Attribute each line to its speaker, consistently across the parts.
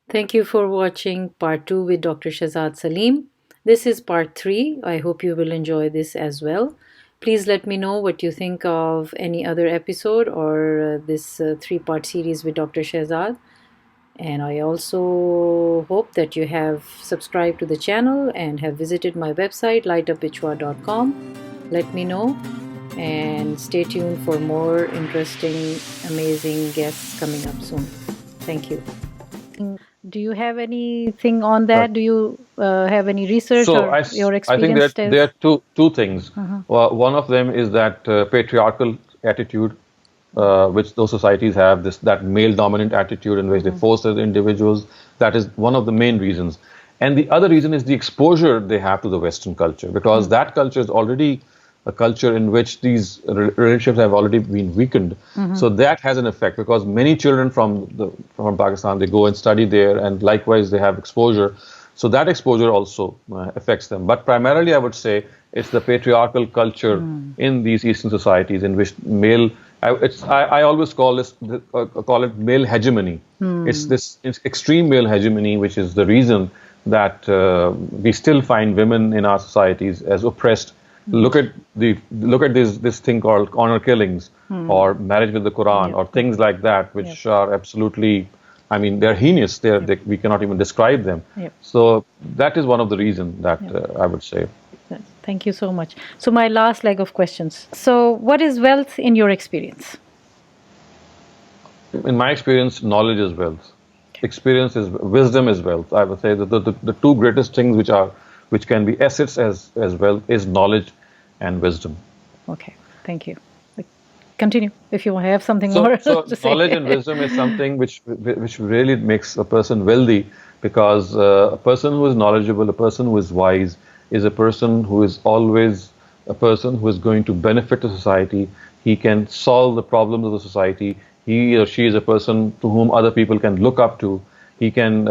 Speaker 1: Thank you for watching part 2 with Dr. Shehzad Saleem. This is part 3. I hope you will enjoy this as well. Please let me know what you think of any other episode or this 3-part series with Dr. Shehzad. And I also hope that you have subscribed to the channel and have visited my website lightupwithshua.com. Let me know and stay tuned for more interesting, amazing guests coming up soon. Thank you. Do you have anything on
Speaker 2: Right.
Speaker 1: that? Do you have any research
Speaker 2: So
Speaker 1: or your
Speaker 2: I think
Speaker 1: experience
Speaker 2: there
Speaker 1: tells?
Speaker 2: are two things. One of them is that patriarchal attitude, which those societies have, this that male dominant attitude in which they force the individuals. That is one of the main reasons. And the other reason is the exposure they have to the Western culture, because that culture is already a culture in which these relationships have already been weakened. So that has an effect, because many children from Pakistan, they go and study there, and likewise they have exposure. So that exposure also affects them. But primarily, I would say it's the patriarchal culture in these Eastern societies in which male. I always call it male hegemony. It's extreme male hegemony, which is the reason that we still find women in our societies as oppressed. Look at this thing called honor killings, or marriage with the Quran, or things like that, which are absolutely, I mean, they're heinous. We cannot even describe them.
Speaker 1: Yep.
Speaker 2: So that is one of the reasons that I would say.
Speaker 1: Yes. Thank you so much. So my last leg of questions. So what is wealth in your experience?
Speaker 2: In my experience, knowledge is wealth. Experience is wisdom is wealth. I would say that the two greatest things which can be assets as wealth is knowledge and wisdom.
Speaker 1: Okay, thank you. Continue if you have something
Speaker 2: So,
Speaker 1: more
Speaker 2: so
Speaker 1: to say.
Speaker 2: knowledge and wisdom is something which really makes a person wealthy, because a person who is knowledgeable, a person who is wise, is a person who is always a person who is going to benefit the society. He can solve the problems of the society. He or she is a person to whom other people can look up to. He can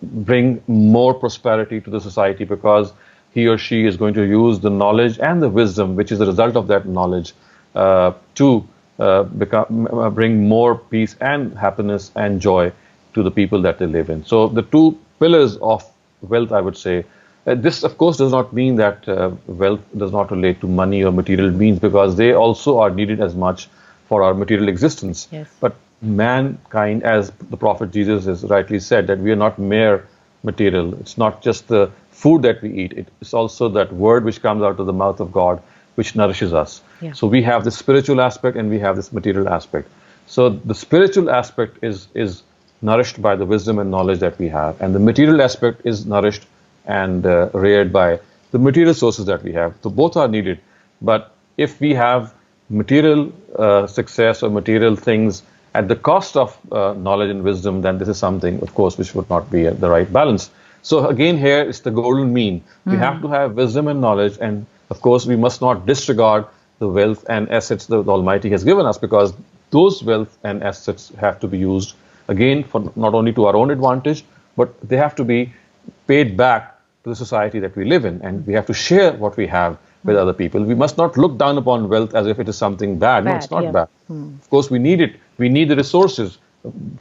Speaker 2: bring more prosperity to the society, because he or she is going to use the knowledge and the wisdom, which is the result of that knowledge, to bring more peace and happiness and joy to the people that they live in. So the two pillars of wealth, I would say, this of course does not mean that wealth does not relate to money or material means, because they also are needed as much for our material existence.
Speaker 1: Yes.
Speaker 2: But mankind, as the Prophet Jesus has rightly said, that we are not mere material. It's not just the food that we eat. It's also that word which comes out of the mouth of God, which nourishes us.
Speaker 1: Yeah.
Speaker 2: So we have the spiritual aspect and we have this material aspect. So the spiritual aspect is nourished by the wisdom and knowledge that we have, and the material aspect is nourished and reared by the material sources that we have. So both are needed. But if we have material success or material things at the cost of knowledge and wisdom, then this is something, of course, which would not be the right balance. So again, here is the golden mean. We have to have wisdom and knowledge, and of course, we must not disregard the wealth and assets that the Almighty has given us, because those wealth and assets have to be used again for not only to our own advantage, but they have to be paid back to the society that we live in, and we have to share what we have with other people. We must not look down upon wealth as if it is something bad. No, it's not bad. Of course, we need it. We need the resources.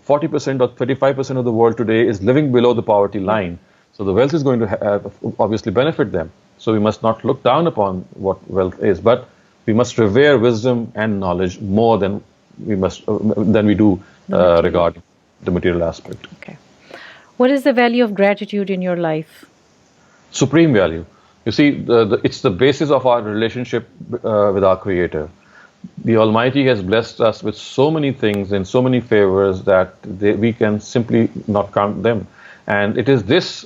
Speaker 2: 40% or 35% of the world today is living below the poverty line. So the wealth is going to obviously benefit them. So we must not look down upon what wealth is, but we must revere wisdom and knowledge more than we do regarding the material aspect.
Speaker 1: Okay. What is the value of gratitude in your life?
Speaker 2: Supreme value. You see, it's the basis of our relationship with our Creator. The Almighty has blessed us with so many things and so many favors that we can simply not count them. And it is this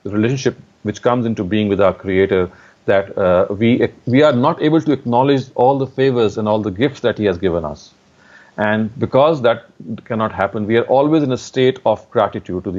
Speaker 2: relationship which comes into being with our Creator that we are not able to acknowledge all the favors and all the gifts that He has given us. And because that cannot happen, we are always in a state of gratitude to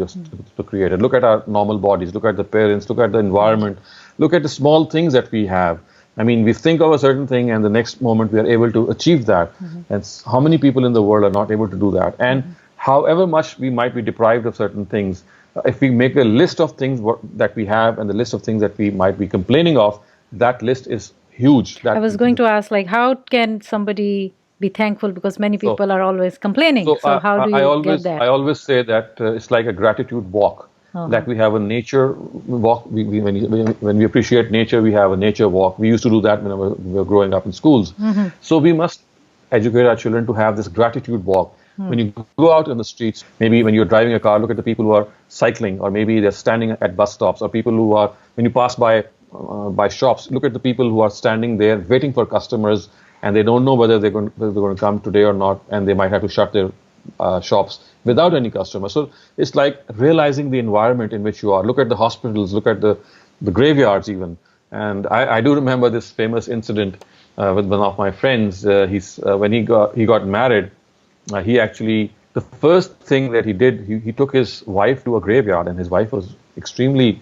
Speaker 2: the Creator. Look at our normal bodies, look at the parents, look at the environment, look at the small things that we have. I mean, we think of a certain thing and the next moment we are able to achieve that. And how many people in the world are not able to do that? And however much we might be deprived of certain things, if we make a list of things that we have and the list of things that we might be complaining of, that list is huge.
Speaker 1: I was going to ask, like, how can somebody be thankful, because many
Speaker 2: So,
Speaker 1: people are always complaining.
Speaker 2: so
Speaker 1: So how do
Speaker 2: I
Speaker 1: you get
Speaker 2: always
Speaker 1: that?
Speaker 2: I always say that it's like a gratitude walk.
Speaker 1: Uh-huh.
Speaker 2: Like we have a nature walk. When we appreciate nature, we have a nature walk. We used to do that when we were growing up in schools. So we must educate our children to have this gratitude walk. When you go out in the streets, maybe when you're driving a car, look at the people who are cycling, or maybe they're standing at bus stops, or people who are, when you pass by shops, look at the people who are standing there waiting for customers, and they don't know whether whether they're going to come today or not, and they might have to shut their shops without any customers. So it's like realizing the environment in which you are. Look at the hospitals, look at the graveyards even. And I do remember this famous incident with one of my friends. When he got married, he actually, the first thing that he did, he took his wife to a graveyard, and his wife was extremely,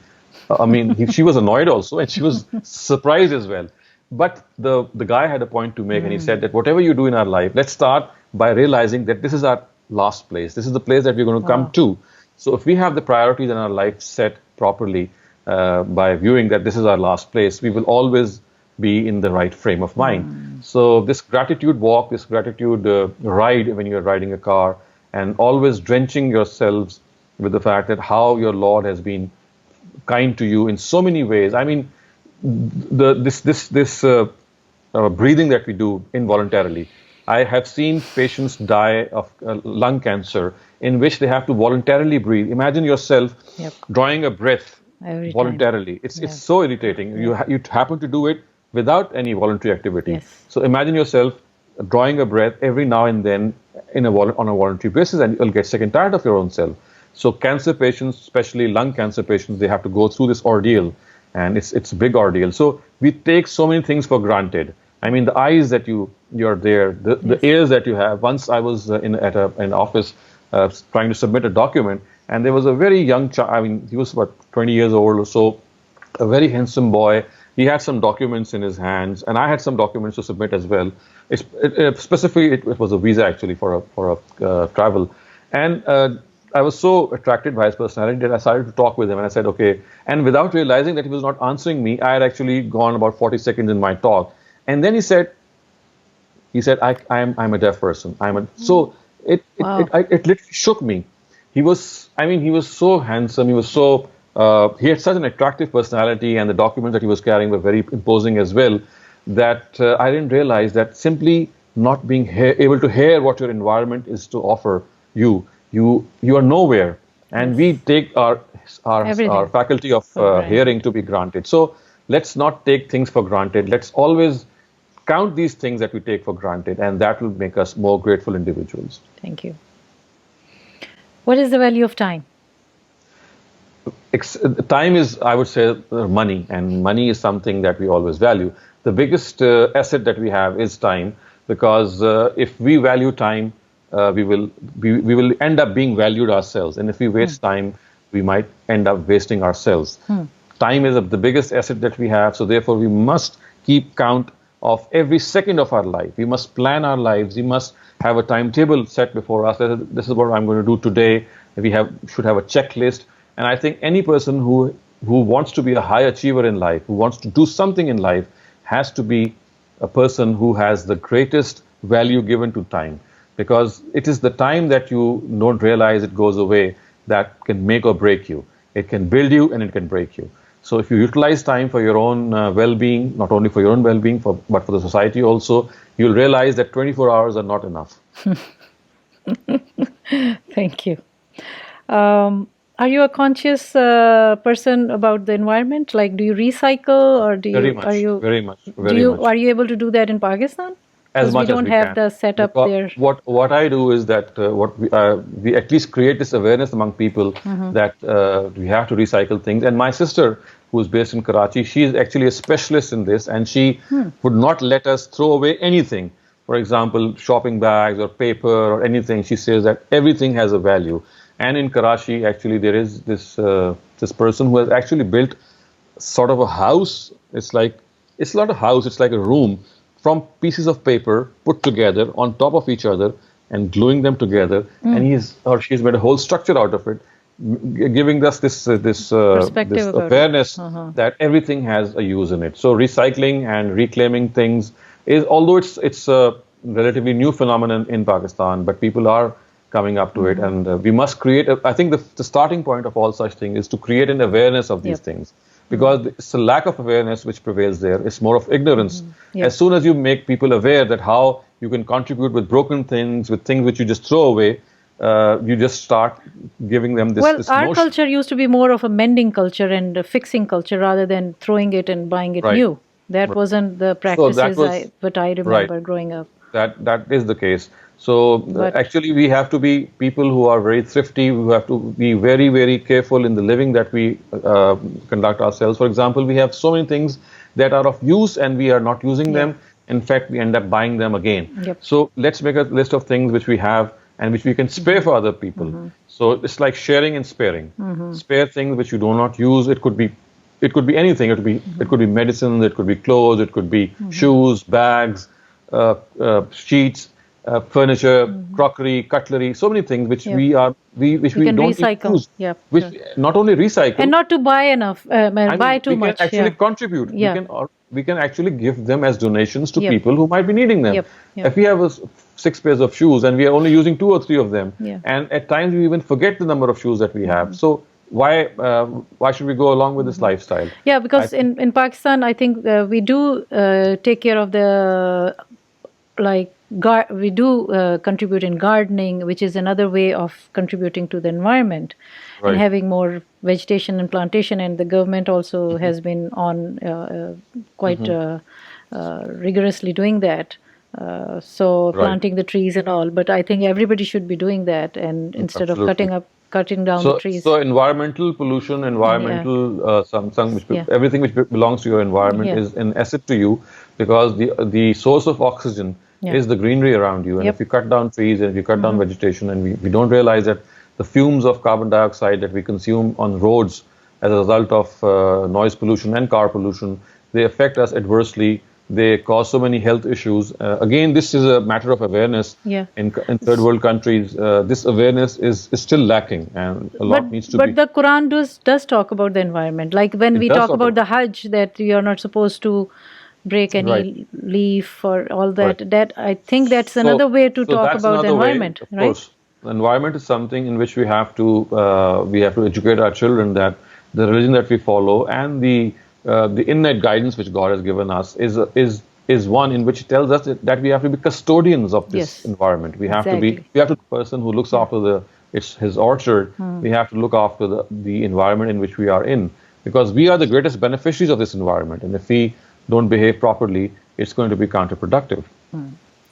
Speaker 2: she was annoyed also, and she was surprised as well. But the guy had a point to make, and he said that whatever you do in our life, let's start by realizing that this is our last place. This is the place that we're going to come to. So if we have the priorities in our life set properly, by viewing that this is our last place, we will always be in the right frame of mind. So this gratitude walk, this gratitude ride when you're riding a car, and always drenching yourselves with the fact that how your Lord has been kind to you in so many ways. I mean, this breathing that we do involuntarily. I have seen patients die of lung cancer in which they have to voluntarily breathe. Imagine yourself drawing a breath
Speaker 1: Every
Speaker 2: voluntarily.
Speaker 1: time.
Speaker 2: It's so irritating. You happen to do it without any voluntary activity.
Speaker 1: Yes.
Speaker 2: So imagine yourself drawing a breath every now and then on a voluntary basis, and you'll get sick and tired of your own self. So cancer patients, especially lung cancer patients, they have to go through this ordeal, and it's a big ordeal. So we take so many things for granted. I mean, the eyes that you're there, the ears that you have. Once I was at an office trying to submit a document, and there was a very young child. I mean, he was about 20 years old or so, a very handsome boy. He had some documents in his hands, and I had some documents to submit as well. Specifically, it was a visa actually for a travel, and I was so attracted by his personality that I started to talk with him, and I said, okay. And without realizing that he was not answering me, I had actually gone about 40 seconds in my talk, and then he said, I'm a deaf person. So it literally shook me. He was so handsome. He had such an attractive personality, and the documents that he was carrying were very imposing as well, that I didn't realize that simply not being able to hear what your environment is to offer you are nowhere. And we take our faculty of hearing to be granted. So let's not take things for granted. Let's always count these things that we take for granted, and that will make us more grateful individuals.
Speaker 1: Thank you. What is the value of time?
Speaker 2: Time is, I would say, money, and money is something that we always value. The biggest asset that we have is time, because if we value time, we will end up being valued ourselves, and if we waste time, we might end up wasting ourselves. Time is the biggest asset that we have, so therefore we must keep count of every second of our life. We must plan our lives. We must have a timetable set before us. This is what I'm going to do today. We should have a checklist. And I think any person who wants to be a high achiever in life, who wants to do something in life, has to be a person who has the greatest value given to time. Because it is the time that you don't realize it goes away that can make or break you. It can build you and it can break you. So if you utilize time for your own well-being, not only for your own well-being, but for the society also, you'll realize that 24 hours are not enough.
Speaker 1: Thank you. Are you a conscious person about the environment? Like, do you recycle, or do you?
Speaker 2: Very much. Very much.
Speaker 1: Are you able to do that in Pakistan?
Speaker 2: As much
Speaker 1: we don't
Speaker 2: as we
Speaker 1: have
Speaker 2: can.
Speaker 1: the setup there.
Speaker 2: What I do is that we at least create this awareness among people that we have to recycle things. And my sister, who is based in Karachi, she is actually a specialist in this, and she would not let us throw away anything. For example, shopping bags or paper or anything. She says that everything has a value. And in Karachi, actually, there is this person who has actually built sort of a house. It's not a house. It's like a room from pieces of paper put together on top of each other and gluing them together. And she's made a whole structure out of it, giving us this awareness that everything has a use in it. So recycling and reclaiming things is, although it's relatively new phenomenon in Pakistan, but people are coming up to it, and we must create. I think the starting point of all such things is to create an awareness of these things, because it's a lack of awareness which prevails there. It's more of ignorance. As soon as you make people aware that how you can contribute with broken things, with things which you just throw away, you just start giving them this.
Speaker 1: Well,
Speaker 2: this
Speaker 1: our
Speaker 2: notion.
Speaker 1: culture used to be more of a mending culture and a fixing culture rather than throwing it and buying it new. That wasn't the practices what I remember growing up.
Speaker 2: That is the case. So actually, we have to be people who are very thrifty. We have to be very, very careful in the living that we conduct ourselves. For example, we have so many things that are of use and we are not using them. In fact, we end up buying them again. So let's make a list of things which we have and which we can spare for other people. So it's like sharing and sparing. Spare things which you do not use. It could be anything. It could be medicine. It could be clothes. It could be shoes, bags, sheets, furniture, crockery, cutlery. So many things which we don't
Speaker 1: recycle.
Speaker 2: use. Which not only recycle
Speaker 1: and not to buy enough, buy too much.
Speaker 2: We can actually contribute. We can actually give them as donations to people who might be needing them. If we have 6 pairs of shoes and we are only using 2 or 3 of them, and at times we even forget the number of shoes that we have. So why should we go along with this lifestyle?
Speaker 1: Yeah, because in Pakistan, I think we do take care of the we do contribute in gardening, which is another way of contributing to the environment and having more vegetation and plantation. And the government also has been on quite rigorously doing that. So planting the trees and all. But I think everybody should be doing that, and instead of cutting down the trees.
Speaker 2: So environmental pollution, everything which belongs to your environment is an asset to you, because the source of oxygen is the greenery around you. And if you cut down trees and if you cut down vegetation, and we don't realize that the fumes of carbon dioxide that we consume on roads as a result of noise pollution and car pollution, they affect us adversely. They cause so many health issues. Again, this is a matter of awareness. In third world countries, this awareness is still lacking, and a lot needs to be.
Speaker 1: But the Quran does talk about the environment. Like when we talk about the Hajj, that you are not supposed to break any leaf or all that. That I think that's another way to talk about the environment,
Speaker 2: of course. The environment is something in which we have to educate our children that the religion that we follow and the innate guidance which God has given us is one in which it tells us that we have to be custodians of this environment. We have to be the person who looks after his orchard. We have to look after the environment in which we are in, because we are the greatest beneficiaries of this environment. And if we don't behave properly, it's going to be counterproductive.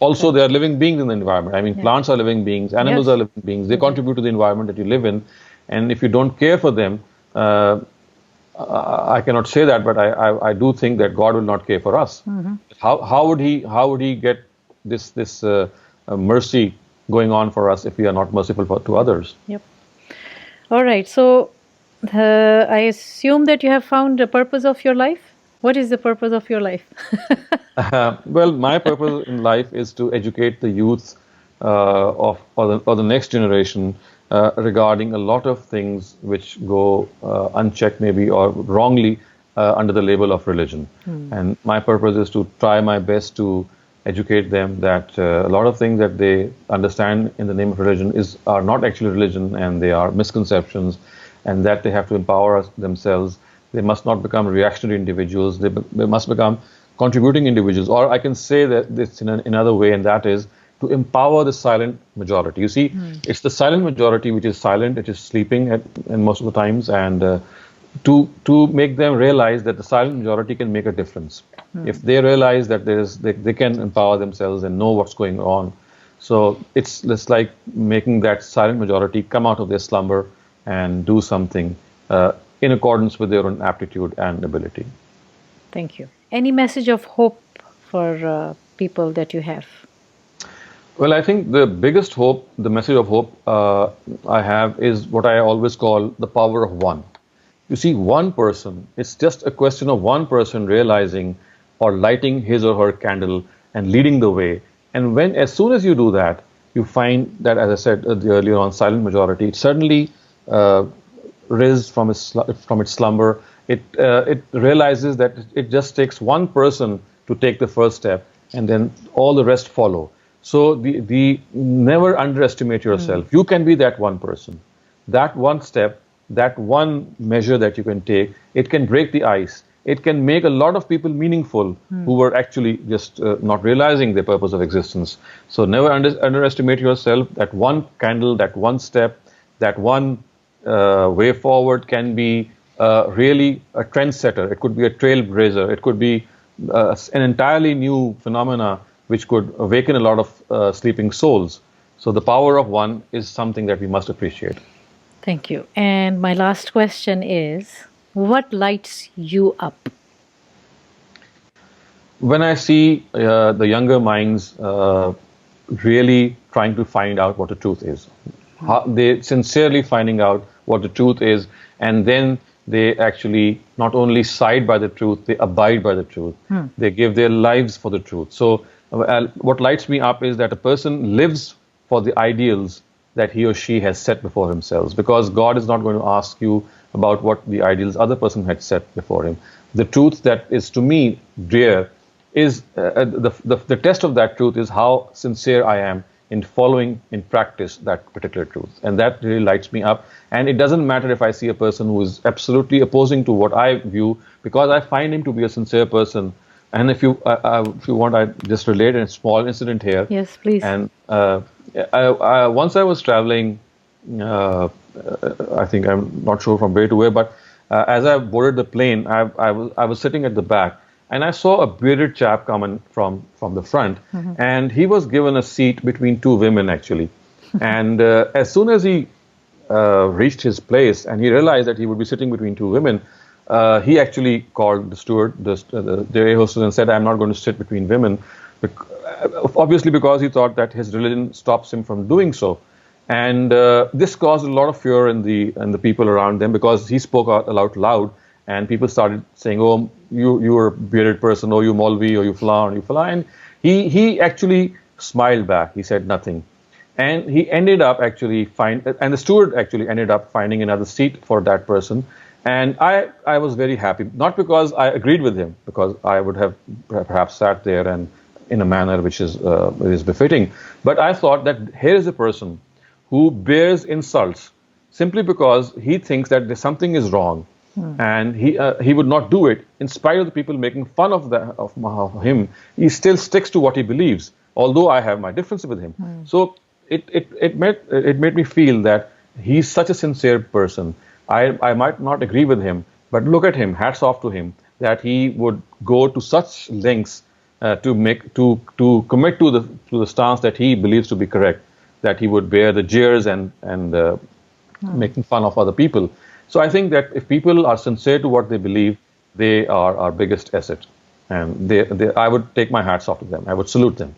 Speaker 2: Also, they are living beings in the environment. I mean, plants are living beings, animals are living beings. They contribute to the environment that you live in. And if you don't care for them, I cannot say that, but I do think that God will not care for us. How would he get this mercy going on for us if we are not merciful to others?
Speaker 1: All right. So I assume that you have found the purpose of your life. What is the purpose of your life?
Speaker 2: Well, my purpose in life is to educate the youth or the next generation regarding a lot of things which go unchecked maybe or wrongly under the label of religion. And my purpose is to try my best to educate them that a lot of things that they understand in the name of religion are not actually religion, and they are misconceptions, and that they have to empower themselves. They must not become reactionary individuals. They must become contributing individuals. Or I can say that this in another way, and that is to empower the silent majority. You see, it's the silent majority which is silent, it is sleeping and most of the times, and to make them realize that the silent majority can make a difference. If they realize that they can empower themselves and know what's going on. So it's like making that silent majority come out of their slumber and do something in accordance with their own aptitude and ability.
Speaker 1: Thank you. Any message of hope for people that you have?
Speaker 2: Well, I think the biggest hope, the message of hope I have is what I always call the power of one. You see, one person, it's just a question of one person realizing or lighting his or her candle and leading the way. And as soon as you do that, you find that, as I said earlier on, silent majority, it suddenly rises from its slumber. It realizes that it just takes one person to take the first step, and then all the rest follow. So the never underestimate yourself. You can be that one person, that one step, that one measure that you can take. It can break the ice. It can make a lot of people meaningful who were actually just not realizing the purpose of existence. So never underestimate yourself. That one candle, that one step, that one way forward can be really a trendsetter. It could be a trailblazer. It could be an entirely new phenomena which could awaken a lot of sleeping souls. So the power of one is something that we must appreciate.
Speaker 1: Thank you. And my last question is, what lights you up?
Speaker 2: When I see the younger minds really trying to find out what the truth is, they sincerely finding out what the truth is, and then they actually not only side by the truth, they abide by the truth. They give their lives for the truth. So what lights me up is that a person lives for the ideals that he or she has set before himself, because God is not going to ask you about what the ideals other person had set before him. The truth that is to me dear is the test of that truth is how sincere I am in following in practice that particular truth, and that really lights me up. And it doesn't matter if I see a person who is absolutely opposing to what I view, because I find him to be a sincere person. And if you want, I just relate a small incident here.
Speaker 1: Yes, please.
Speaker 2: And once I was traveling, I think, I'm not sure from where to where, but as I boarded the plane, I was sitting at the back, and I saw a bearded chap coming from the front, and he was given a seat between two women actually. And as soon as he reached his place and he realized that he would be sitting between two women, he actually called the steward, the air hostess, and said, "I'm not going to sit between women," obviously because he thought that his religion stops him from doing so. And this caused a lot of fear in the people around them, because he spoke out loud, and people started saying, "Oh, you're a bearded person, oh, you Maulvi, or you flan, or you flan." And he actually smiled back. He said nothing. And he ended up actually and the steward actually ended up finding another seat for that person. And I was very happy, not because I agreed with him, because I would have perhaps sat there and in a manner which is befitting. But I thought that here is a person who bears insults simply because he thinks that something is wrong, and he would not do it in spite of the people making fun of him. He still sticks to what he believes, although I have my differences with him. So it made me feel that he's such a sincere person. I might not agree with him, but look at him, hats off to him, that he would go to such lengths to commit to the stance that he believes to be correct, that he would bear the jeers and making fun of other people. So I think that if people are sincere to what they believe, they are our biggest asset, and I would take my hats off to them. I would salute them.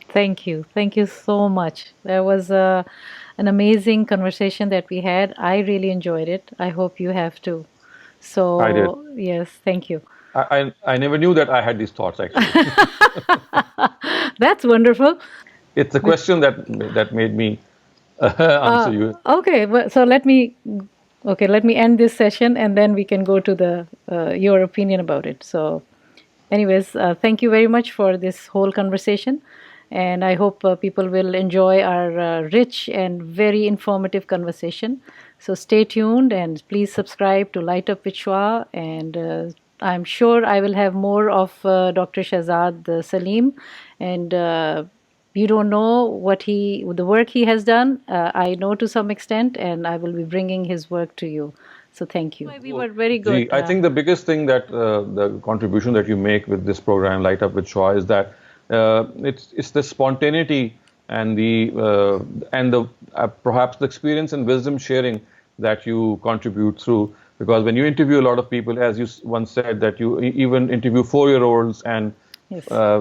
Speaker 1: Thank you. Thank you so much. That was an amazing conversation that we had. I really enjoyed it. I hope you have too. So,
Speaker 2: I did.
Speaker 1: Yes, thank you.
Speaker 2: I never knew that I had these thoughts, actually.
Speaker 1: That's wonderful.
Speaker 2: It's a question that made me answer you.
Speaker 1: Okay, so let me end this session, and then we can go to your opinion about it. So, anyways, thank you very much for this whole conversation. And I hope people will enjoy our rich and very informative conversation. So stay tuned, and please subscribe to Light Up with Shua. And I'm sure I will have more of Dr. Shehzad Saleem. And you don't know the work he has done. I know to some extent, and I will be bringing his work to you. So thank you. We were very good.
Speaker 2: I think the biggest thing that the contribution that you make with this program, Light Up with Shua, is that it's the spontaneity and the perhaps the experience and wisdom sharing that you contribute through. Because when you interview a lot of people, as you once said, that you even interview 4-year-olds and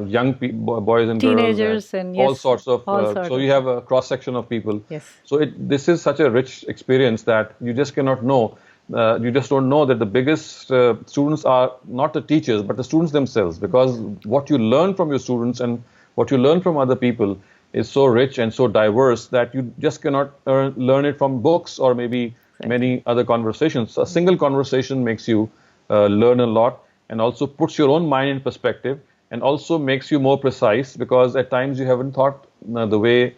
Speaker 2: young boys and
Speaker 1: teenagers
Speaker 2: girls,
Speaker 1: and
Speaker 2: all sorts of. So you have a cross section of people.
Speaker 1: Yes.
Speaker 2: So this is such a rich experience that you just cannot know. You just don't know that the biggest students are not the teachers, but the students themselves, because what you learn from your students and what you learn from other people is so rich and so diverse that you just cannot learn it from books or maybe many other conversations. A single conversation makes you learn a lot, and also puts your own mind in perspective, and also makes you more precise, because at times you haven't thought the way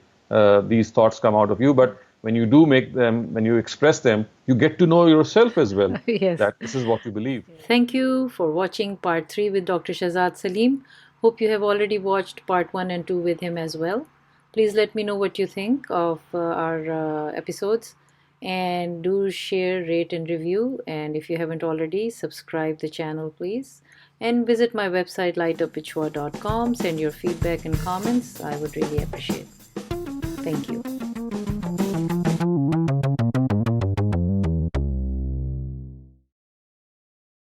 Speaker 2: these thoughts come out of you, but when you do make them, when you express them, you get to know yourself as well,
Speaker 1: Yes.
Speaker 2: that this is what you believe.
Speaker 1: Thank you for watching part 3 with Dr. Shehzad Saleem. Hope you have already watched part 1 and 2 with him as well. Please let me know what you think of our episodes, and do share, rate, and review. And if you haven't already, subscribe the channel, please. And visit my website lightupwithshua.com. Send your feedback and comments. I would really appreciate. Thank you.